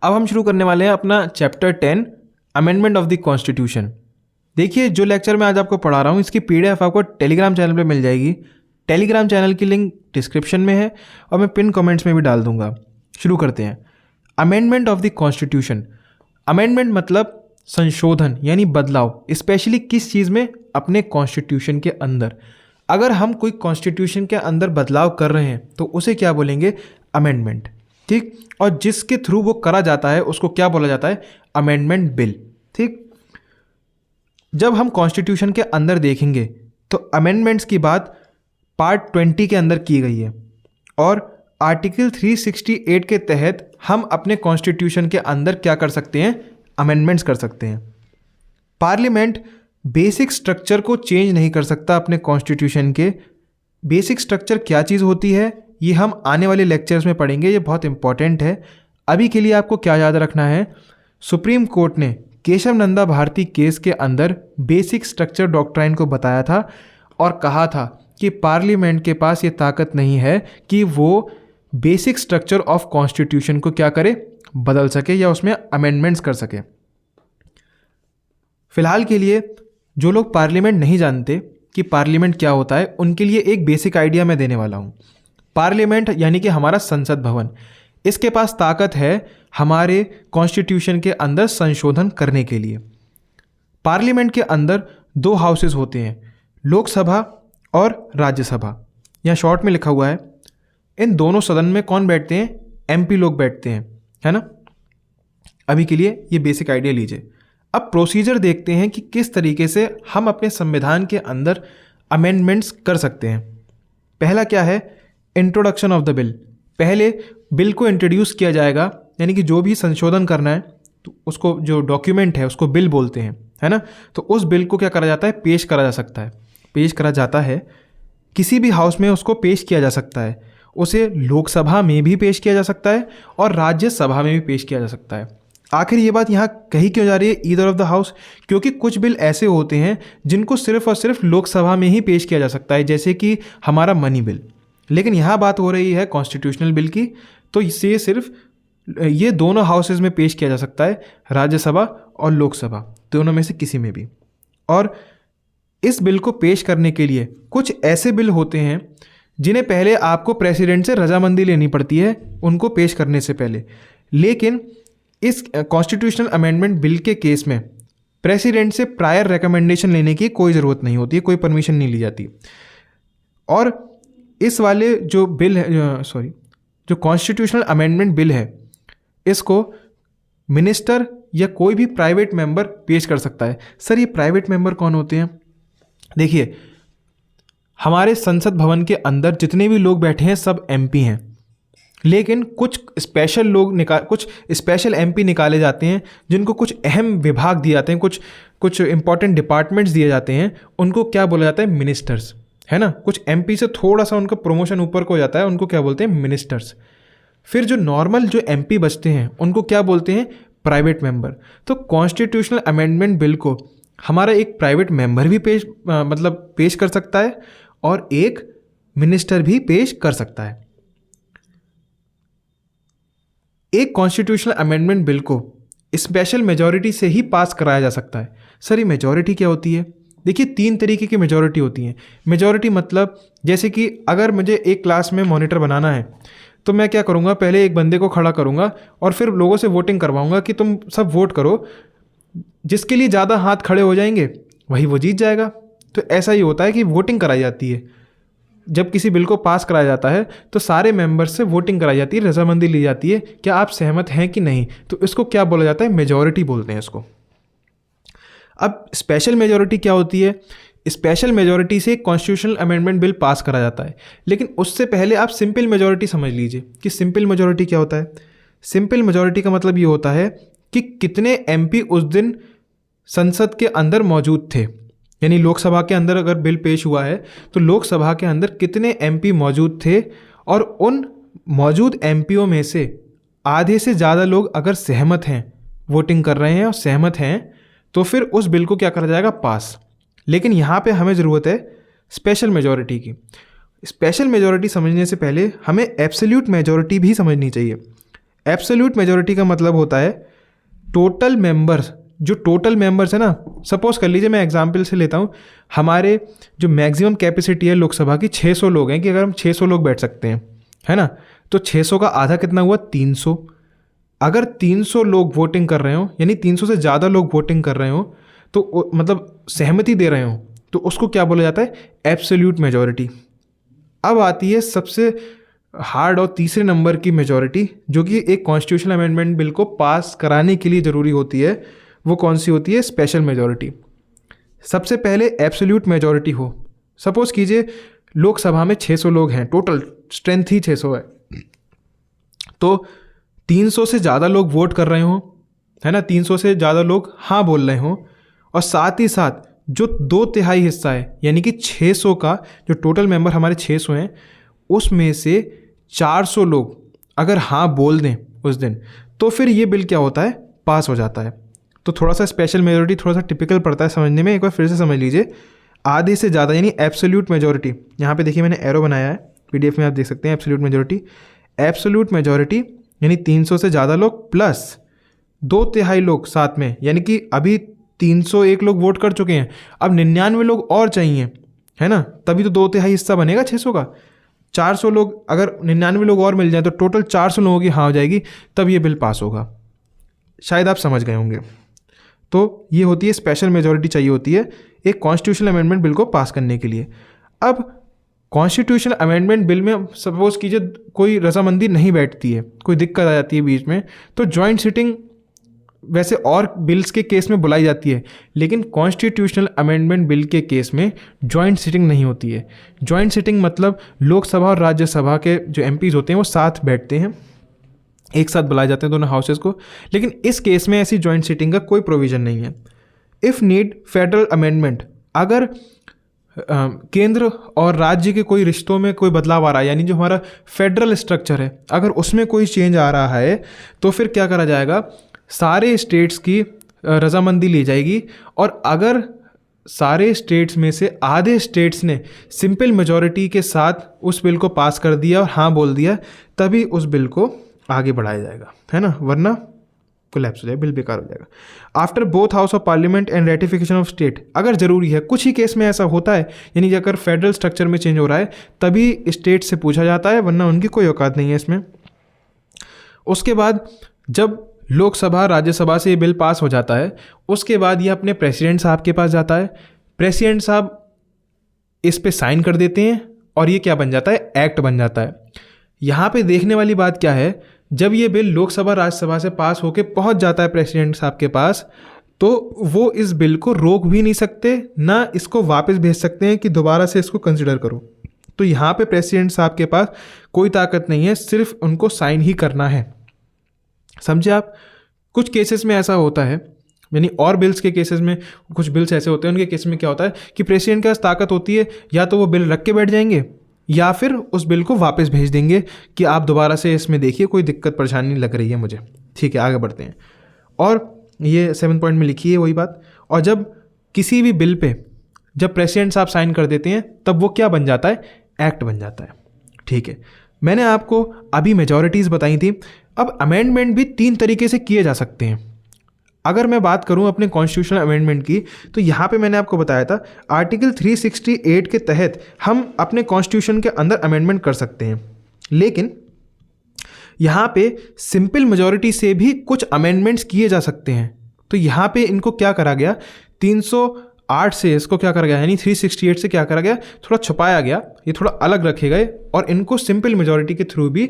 अब हम शुरू करने वाले हैं अपना chapter 10 amendment of the constitution. देखिए, जो लेक्चर मैं आज आपको पढ़ा रहा हूँ इसकी पीडीएफ आपको टेलीग्राम चैनल पे मिल जाएगी। टेलीग्राम चैनल की लिंक डिस्क्रिप्शन में है और मैं पिन कमेंट्स में भी डाल दूंगा। शुरू करते हैं। Amendment of the constitution. Amendment मतलब संशोधन यानी बदलाव, स्पेशली किस चीज़ में? अपने कॉन्स्टिट्यूशन के अंदर। अगर हम कोई कॉन्स्टिट्यूशन के अंदर बदलाव कर रहे हैं तो उसे क्या बोलेंगे? अमेंडमेंट। ठीक। और जिसके थ्रू वो करा जाता है उसको क्या बोला जाता है? Amendment bill. ठीक। जब हम कॉन्स्टिट्यूशन के अंदर देखेंगे तो अमेंडमेंट्स की बात पार्ट 20 के अंदर की गई है और आर्टिकल 368 के तहत हम अपने कॉन्स्टिट्यूशन के अंदर क्या कर सकते हैं? अमेंडमेंट्स कर सकते हैं। पार्लियामेंट बेसिक स्ट्रक्चर को चेंज नहीं कर सकता अपने कॉन्स्टिट्यूशन के। बेसिक स्ट्रक्चर क्या चीज़ होती है ये हम आने वाले लेक्चर्स में पढ़ेंगे, ये बहुत इंपॉर्टेंट है। अभी के लिए आपको क्या याद रखना है? सुप्रीम कोर्ट ने केशव नंदा भारती केस के अंदर बेसिक स्ट्रक्चर डॉक्ट्राइन को बताया था और कहा था कि पार्लियामेंट के पास ये ताकत नहीं है कि वो बेसिक स्ट्रक्चर ऑफ कॉन्स्टिट्यूशन को क्या करे? बदल सके या उसमें अमेंडमेंट्स कर सके। फिलहाल के लिए जो लोग पार्लियामेंट नहीं जानते कि पार्लियामेंट क्या होता है उनके लिए एक बेसिक आइडिया मैं देने वाला हूँ। पार्लियामेंट यानी कि हमारा संसद भवन, इसके पास ताकत है हमारे कॉन्स्टिट्यूशन के अंदर संशोधन करने के लिए। पार्लियामेंट के अंदर दो हाउसेस होते हैं, लोकसभा और राज्यसभा। यहाँ शॉर्ट में लिखा हुआ है। इन दोनों सदन में कौन बैठते हैं? एमपी लोग बैठते हैं, है ना। अभी के लिए ये बेसिक आइडिया लीजिए। अब प्रोसीजर देखते हैं कि किस तरीके से हम अपने संविधान के अंदर अमेंडमेंट्स कर सकते हैं। पहला क्या है? Introduction of the bill. पहले बिल को इंट्रोड्यूस किया जाएगा, यानी कि जो भी संशोधन करना है तो उसको जो डॉक्यूमेंट है उसको बिल बोलते हैं, है ना। तो उस बिल को क्या करा जाता है? पेश करा जा सकता है। पेश करा जाता है किसी भी हाउस में, उसको पेश किया जा सकता है। उसे लोकसभा में भी पेश किया जा सकता है और राज्यसभा में भी पेश किया जा सकता है। आखिर ये बात यहाँ कही क्यों जा रही है ईदर ऑफ द हाउस? क्योंकि कुछ बिल ऐसे होते हैं जिनको सिर्फ और सिर्फ लोकसभा में ही पेश किया जा सकता है, जैसे कि हमारा मनी बिल। लेकिन यहाँ बात हो रही है कॉन्स्टिट्यूशनल बिल की, तो इससे सिर्फ ये दोनों हाउसेज में पेश किया जा सकता है, राज्यसभा और लोकसभा, दोनों में से किसी में भी। और इस बिल को पेश करने के लिए कुछ ऐसे बिल होते हैं जिन्हें पहले आपको प्रेसिडेंट से रजामंदी लेनी पड़ती है उनको पेश करने से पहले। लेकिन इस कॉन्स्टिट्यूशनल अमेंडमेंट बिल के केस में प्रेसिडेंट से प्रायर रिकमेंडेशन लेने की कोई ज़रूरत नहीं होती है, कोई परमिशन नहीं ली जाती। और इस वाले जो बिल है, जो कॉन्स्टिट्यूशनल अमेंडमेंट बिल है, इसको मिनिस्टर या कोई भी प्राइवेट मेंबर पेश कर सकता है। सर, ये प्राइवेट मेंबर कौन होते हैं? देखिए, हमारे संसद भवन के अंदर जितने भी लोग बैठे हैं सब एमपी हैं, लेकिन कुछ स्पेशल एमपी निकाले जाते हैं जिनको कुछ अहम विभाग दिए जाते हैं, कुछ इंपॉर्टेंट डिपार्टमेंट्स दिए जाते हैं। उनको क्या बोला जाता है? मिनिस्टर्स, है ना। कुछ एमपी से थोड़ा सा उनका प्रमोशन ऊपर को जाता है, उनको क्या बोलते हैं? मिनिस्टर्स। फिर जो नॉर्मल जो एमपी बचते हैं उनको क्या बोलते हैं? Private member. तो कॉन्स्टिट्यूशनल अमेंडमेंट बिल को हमारा एक प्राइवेट मेंबर भी पेश कर सकता है और एक मिनिस्टर भी पेश कर सकता है। एक कॉन्स्टिट्यूशनल अमेंडमेंट बिल को स्पेशल मेजॉरिटी से ही पास कराया जा सकता है। सर, ये मेजॉरिटी क्या होती है? देखिए, 3 तरीके की मेजॉरिटी होती हैं। मेजॉरिटी मतलब जैसे कि अगर मुझे एक क्लास में मॉनिटर बनाना है तो मैं क्या करूँगा? पहले एक बंदे को खड़ा करूँगा और फिर लोगों से वोटिंग करवाऊँगा कि तुम सब वोट करो। जिसके लिए ज़्यादा हाथ खड़े हो जाएंगे वही वो जीत जाएगा। तो ऐसा ही होता है कि वोटिंग कराई जाती है। जब किसी बिल को पास कराया जाता है तो सारे मेंबर्स से वोटिंग कराई जाती है, रजामंदी ली जाती है, क्या आप सहमत हैं कि नहीं। तो इसको क्या बोला जाता है? मेजॉरिटी बोलते हैं इसको। अब स्पेशल मेजॉरिटी क्या होती है? स्पेशल मेजॉरिटी से कॉन्स्टिट्यूशनल अमेंडमेंट बिल पास करा जाता है, लेकिन उससे पहले आप सिंपल मेजॉरिटी समझ लीजिए कि सिंपल मेजॉरिटी क्या होता है। सिंपल मेजॉरिटी का मतलब ये होता है कि कितने एमपी उस दिन संसद के अंदर मौजूद थे। यानी लोकसभा के अंदर अगर बिल पेश हुआ है तो लोकसभा के अंदर कितने एमपी मौजूद थे, और उन मौजूद एमपीओ में से आधे से ज़्यादा लोग अगर सहमत हैं, वोटिंग कर रहे हैं और सहमत हैं, तो फिर उस बिल को क्या करा जाएगा? पास। लेकिन यहाँ पे हमें ज़रूरत है स्पेशल मेजॉरिटी की। स्पेशल मेजॉरिटी समझने से पहले हमें एब्सोल्यूट मेजॉरिटी भी समझनी चाहिए। एब्सोल्यूट मेजोरिटी का मतलब होता है टोटल मेंबर्स, जो टोटल मेंबर्स है ना, सपोज कर लीजिए मैं एग्जांपल से लेता हूँ, हमारे जो मैक्सिमम कैपेसिटी है लोकसभा की 600 लोग हैं, कि अगर हम 600 लोग बैठ सकते हैं, है ना, तो 600 का आधा कितना हुआ 300। अगर 300 लोग वोटिंग कर रहे हो, यानी 300 से ज़्यादा लोग वोटिंग कर रहे हो, तो मतलब सहमति दे रहे हो, तो उसको क्या बोला जाता है, एब्सोल्यूट मेजोरिटी। अब आती है सबसे हार्ड और तीसरे नंबर की मेजोरिटी, जो कि एक कॉन्स्टिट्यूशनल अमेंडमेंट बिल को पास कराने के लिए ज़रूरी होती है। वो कौन सी होती है, स्पेशल मेजोरिटी। सबसे पहले एब्सोल्यूट मेजोरिटी हो, सपोज कीजिए लोकसभा में 600 लोग हैं, टोटल स्ट्रेंथ ही 600 है, तो 300 से ज़्यादा लोग वोट कर रहे हो, है ना, 300 से ज़्यादा लोग हाँ बोल रहे हो, और साथ ही साथ जो 2/3 हिस्सा है, यानी कि 600 का जो टोटल मेंबर हमारे 600 हैं, उसमें से 400 लोग अगर हाँ बोल दें उस दिन, तो फिर ये बिल क्या होता है, पास हो जाता है। तो थोड़ा सा स्पेशल मेजोरिटी थोड़ा सा टिपिकल पड़ता है समझने में, एक बार फिर से समझ लीजिए। आधे से ज़्यादा यानी एब्सोल्यूट मेजोरिटी, यहाँ पे देखिए मैंने एरो बनाया है, पीडीएफ में आप देख सकते हैं, एब्सोल्यूट मेजोरिटी। एब्सोल्यूट मेजोरिटी यानी 300 से ज़्यादा लोग प्लस 2/3 लोग साथ में, यानी कि अभी 301 लोग वोट कर चुके हैं, अब 99 लोग और चाहिए, है ना, तभी तो 2/3 हिस्सा बनेगा 600 का। 400 लोग, अगर 99 लोग और मिल जाए तो टोटल 400 लोगों की हाँ हो जाएगी, तब ये बिल पास होगा। शायद आप समझ गए होंगे। तो ये होती है स्पेशल मेजोरिटी चाहिए होती है एक कॉन्स्टिट्यूशनल अमेंडमेंट बिल को पास करने के लिए। अब कॉन्स्टिट्यूशनल अमेंडमेंट बिल में सपोज कीजिए कोई रजामंदी नहीं बैठती है, कोई दिक्कत आ जाती है बीच में, तो जॉइंट सिटिंग वैसे और बिल्स के केस में बुलाई जाती है, लेकिन कॉन्स्टिट्यूशनल अमेंडमेंट बिल के केस में जॉइंट सिटिंग नहीं होती है। जॉइंट सिटिंग मतलब लोकसभा और राज्यसभा के जो एमपीज होते हैं वो साथ बैठते हैं, एक साथ बुलाए जाते हैं दोनों हाउसेस को, लेकिन इस केस में ऐसी जॉइंट सिटिंग का कोई प्रोविज़न नहीं है। इफ़ नीड फेडरल अमेंडमेंट, अगर केंद्र और राज्य के कोई रिश्तों में कोई बदलाव आ रहा है, यानी जो हमारा फेडरल स्ट्रक्चर है अगर उसमें कोई चेंज आ रहा है, तो फिर क्या करा जाएगा, सारे स्टेट्स की रजामंदी ली जाएगी, और अगर सारे स्टेट्स में से आधे स्टेट्स ने सिंपल मेजॉरिटी के साथ उस बिल को पास कर दिया और हाँ बोल दिया, तभी उस बिल को आगे बढ़ाया जाएगा, है ना, वरना कोलैप्स हो जाएगा, बिल बेकार हो जाएगा। After both house of parliament and ratification of state, अगर ज़रूरी है, कुछ ही केस में ऐसा होता है, यानी कि अगर फेडरल स्ट्रक्चर में चेंज हो रहा है तभी स्टेट से पूछा जाता है, वरना उनकी कोई औकात नहीं है इसमें। उसके बाद जब लोकसभा राज्यसभा से ये बिल पास हो जाता है, उसके बाद ये अपने प्रेसिडेंट साहब के पास जाता है, प्रेसिडेंट साहब इस पे साइन कर देते हैं, और ये क्या बन जाता है, एक्ट बन जाता है। यहाँ पे देखने वाली बात क्या है, जब ये बिल लोकसभा राज्यसभा से पास होके पहुँच जाता है प्रेसिडेंट साहब के पास, तो वो इस बिल को रोक भी नहीं सकते, ना इसको वापस भेज सकते हैं कि दोबारा से इसको कंसिडर करो। तो यहाँ पे प्रेसिडेंट साहब के पास कोई ताकत नहीं है, सिर्फ उनको साइन ही करना है, समझे आप। कुछ केसेस में ऐसा होता है, यानी और बिल्स के केसेस में कुछ बिल्स ऐसे होते हैं, उनके केस में क्या होता है कि प्रेसिडेंट के पास ताकत होती है, या तो वो बिल रख के बैठ जाएंगे या फिर उस बिल को वापस भेज देंगे कि आप दोबारा से इसमें देखिए, कोई दिक्कत परेशानी लग रही है मुझे, ठीक है आगे बढ़ते हैं। और ये 7 पॉइंट में लिखी है वही बात। और जब किसी भी बिल पे जब प्रेसिडेंट साहब साइन कर देते हैं, तब वो क्या बन जाता है, एक्ट बन जाता है, ठीक है। मैंने आपको अभी मेजॉरिटीज़ बताई थी, अब अमेंडमेंट भी 3 तरीके से किए जा सकते हैं। अगर मैं बात करूं अपने कॉन्स्टिट्यूशनल अमेंडमेंट की, तो यहाँ पे मैंने आपको बताया था आर्टिकल 368 के तहत हम अपने कॉन्स्टिट्यूशन के अंदर अमेंडमेंट कर सकते हैं, लेकिन यहाँ पे सिंपल मेजॉरिटी से भी कुछ अमेंडमेंट्स किए जा सकते हैं। तो यहाँ पे इनको क्या करा गया, 308 से इसको क्या करा गया, यानी 368 से क्या करा गया, थोड़ा छुपाया गया, ये थोड़ा अलग रखे गए, और इनको सिंपल मेजॉरिटी के थ्रू भी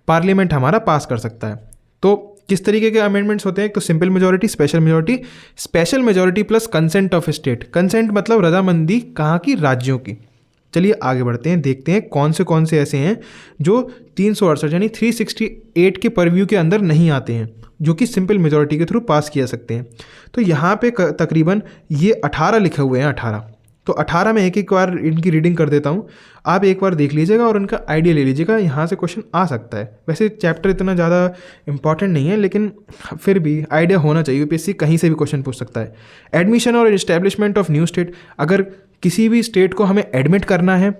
पार्लियामेंट हमारा पास कर सकता है। तो किस तरीके के अमेंडमेंट्स होते हैं, तो simple majority, special majority plus consent of state. Consent मतलब रजामंदी कहाँ की, राज्यों की। चलिए आगे बढ़ते हैं, देखते हैं कौन से ऐसे हैं जो 368 यानी 368 के परव्यू के अंदर नहीं आते हैं, जो कि सिंपल मेजॉरिटी के थ्रू पास किया सकते हैं। तो यहाँ पे तकरीबन ये 18 लिखे हुए हैं, 18। तो 18 में एक बार इनकी रीडिंग कर देता हूँ, आप एक बार देख लीजिएगा और उनका आइडिया ले लीजिएगा, यहाँ से क्वेश्चन आ सकता है। वैसे चैप्टर इतना ज़्यादा इंपॉर्टेंट नहीं है, लेकिन फिर भी आइडिया होना चाहिए, यूपीएससी कहीं से भी क्वेश्चन पूछ सकता है। एडमिशन और इस्टेब्लिशमेंट ऑफ न्यू स्टेट, अगर किसी भी स्टेट को हमें एडमिट करना है,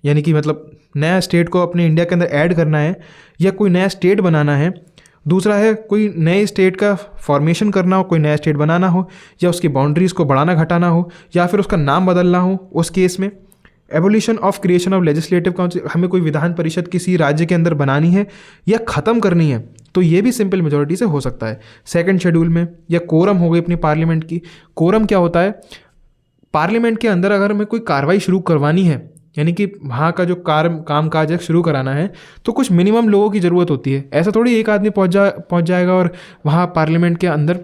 यानी कि मतलब नया स्टेट को अपने इंडिया के अंदर ऐड करना है, या कोई नया स्टेट बनाना है, दूसरा है कोई नए स्टेट का फॉर्मेशन करना हो, कोई नया स्टेट बनाना हो, या उसकी बाउंड्रीज़ को बढ़ाना घटाना हो, या फिर उसका नाम बदलना हो। उस केस में evolution of creation of legislative council, हमें कोई विधान परिषद किसी राज्य के अंदर बनानी है या ख़त्म करनी है, तो ये भी सिंपल मेजोरिटी से हो सकता है। सेकंड शेड्यूल में, या कोरम हो गई अपनी पार्लियामेंट की। कोरम क्या होता है, पार्लियामेंट के अंदर अगर हमें कोई कार्रवाई शुरू करवानी है, यानी कि वहाँ का जो काम काज शुरू कराना है, तो कुछ मिनिमम लोगों की ज़रूरत होती है। ऐसा थोड़ी एक आदमी पहुँच जाएगा और वहाँ पार्लियामेंट के अंदर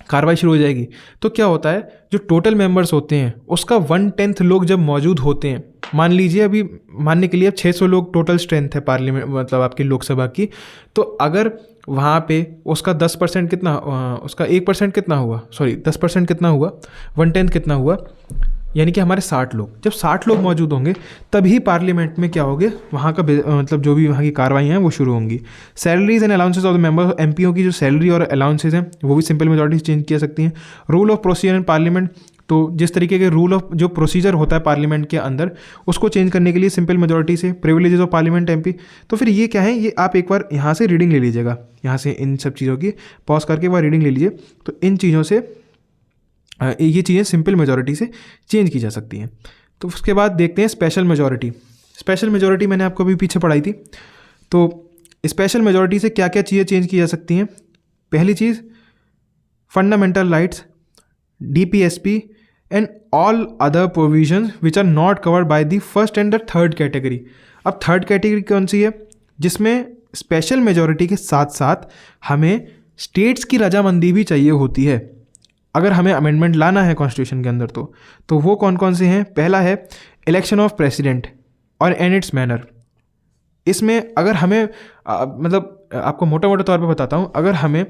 कार्रवाई शुरू हो जाएगी। तो क्या होता है, जो टोटल मेंबर्स होते हैं उसका 1/10 लोग जब मौजूद होते हैं, मान लीजिए अभी मानने के लिए अब 600 लोग टोटल स्ट्रेंथ है पार्लियामेंट, मतलब आपकी लोकसभा की, तो अगर वहाँ पे उसका 10% कितना, उसका 1% कितना हुआ, सॉरी 10% कितना हुआ, 1/10 कितना हुआ, यानी कि हमारे 60 लोग, जब 60 लोग मौजूद होंगे तभी पार्लियामेंट में क्या होंगे, वहाँ का मतलब जो भी वहाँ की कार्रवाई हैं वो शुरू होंगी। Salaries and allowances of the member, MPO की जो सैलरी और अलाउंसेस हैं वो भी सिंपल मेजॉरिटी चेंज किया सकती हैं। Rule of procedure in parliament, तो जिस तरीके के रूल ऑफ जो प्रोसीजर होता है पार्लियामेंट के अंदर, उसको चेंज करने के लिए सिंपल मेजॉरिटी से। प्रिविलेजेस ऑफ पार्लियामेंट एमपी, तो फिर ये क्या है, ये आप एक बार यहाँ से रीडिंग ले लीजिएगा, यहाँ से इन सब चीज़ों की पॉज करके वह रीडिंग ले लीजिए। तो इन चीज़ों से ये चीज़ें सिंपल मेजॉरिटी से चेंज की जा सकती हैं। तो उसके बाद देखते हैं स्पेशल मेजॉरिटी। स्पेशल मेजॉरिटी मैंने आपको अभी पीछे पढ़ाई थी। तो स्पेशल मेजॉरिटी से क्या क्या चीज़ें चेंज की जा सकती हैं। पहली चीज़, fundamental rights, DPSP and all other provisions which are not covered by the first and the third category. अब थर्ड कैटेगरी कौन सी है, जिसमें स्पेशल मेजॉरिटी के साथ साथ हमें स्टेट्स की रजामंदी भी चाहिए होती है अगर हमें अमेंडमेंट लाना है कॉन्स्टिट्यूशन के अंदर। तो वो कौन कौन से हैं। पहला है इलेक्शन ऑफ प्रेसिडेंट और एंड इट्स मैनर। इसमें अगर हमें मतलब आपको मोटा मोटा तौर पे बताता हूँ, अगर हमें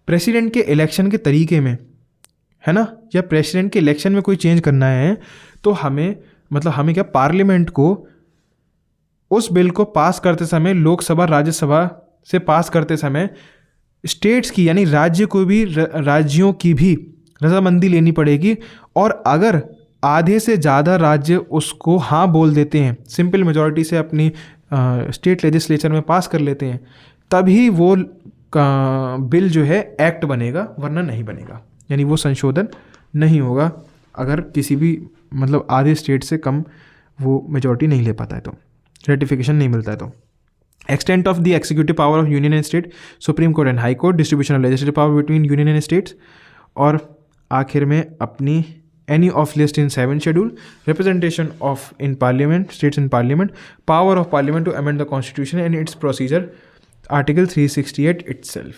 प्रेसिडेंट के इलेक्शन के तरीके में, है ना, या प्रेसिडेंट के इलेक्शन में कोई चेंज करना है, तो हमें क्या पार्लियामेंट को उस बिल को पास करते समय, लोकसभा राज्यसभा से पास करते समय स्टेट्स की यानी राज्यों की भी रजामंदी लेनी पड़ेगी। और अगर आधे से ज़्यादा राज्य उसको हाँ बोल देते हैं, सिंपल मेजॉरिटी से अपनी स्टेट लेजिस्लेचर में पास कर लेते हैं, तभी वो बिल जो है एक्ट बनेगा, वरना नहीं बनेगा। यानी वो संशोधन नहीं होगा अगर किसी भी मतलब आधे स्टेट से कम वो मेजॉरिटी नहीं ले पाता है, तो रेटिफिकेशन नहीं मिलता है। तो extent of the executive power of union and state, supreme court and high court, distribution of legislative power between union and states, और आखिर में अपनी any of list in 7 schedule, representation of in parliament, states in parliament, power of parliament to amend the constitution and its procedure, article 368 itself.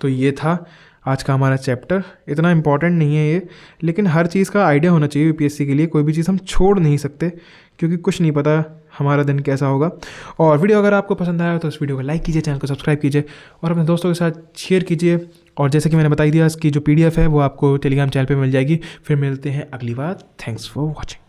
तो ये था आज का हमारा चैप्टर। इतना इंपॉर्टेंट नहीं है ये, लेकिन हर चीज़ का आइडिया होना चाहिए यूपीएससी के लिए। कोई भी चीज़ हम छोड़ नहीं सकते, क्योंकि कुछ नहीं पता हमारा दिन कैसा होगा। और वीडियो अगर आपको पसंद आया तो इस वीडियो को लाइक कीजिए, चैनल को सब्सक्राइब कीजिए और अपने दोस्तों के साथ शेयर कीजिए। और जैसे कि मैंने बताई दिया, इसकी जो PDF है वो आपको टेलीग्राम चैनल पे मिल जाएगी। फिर मिलते हैं अगली बार। Thanks for watching.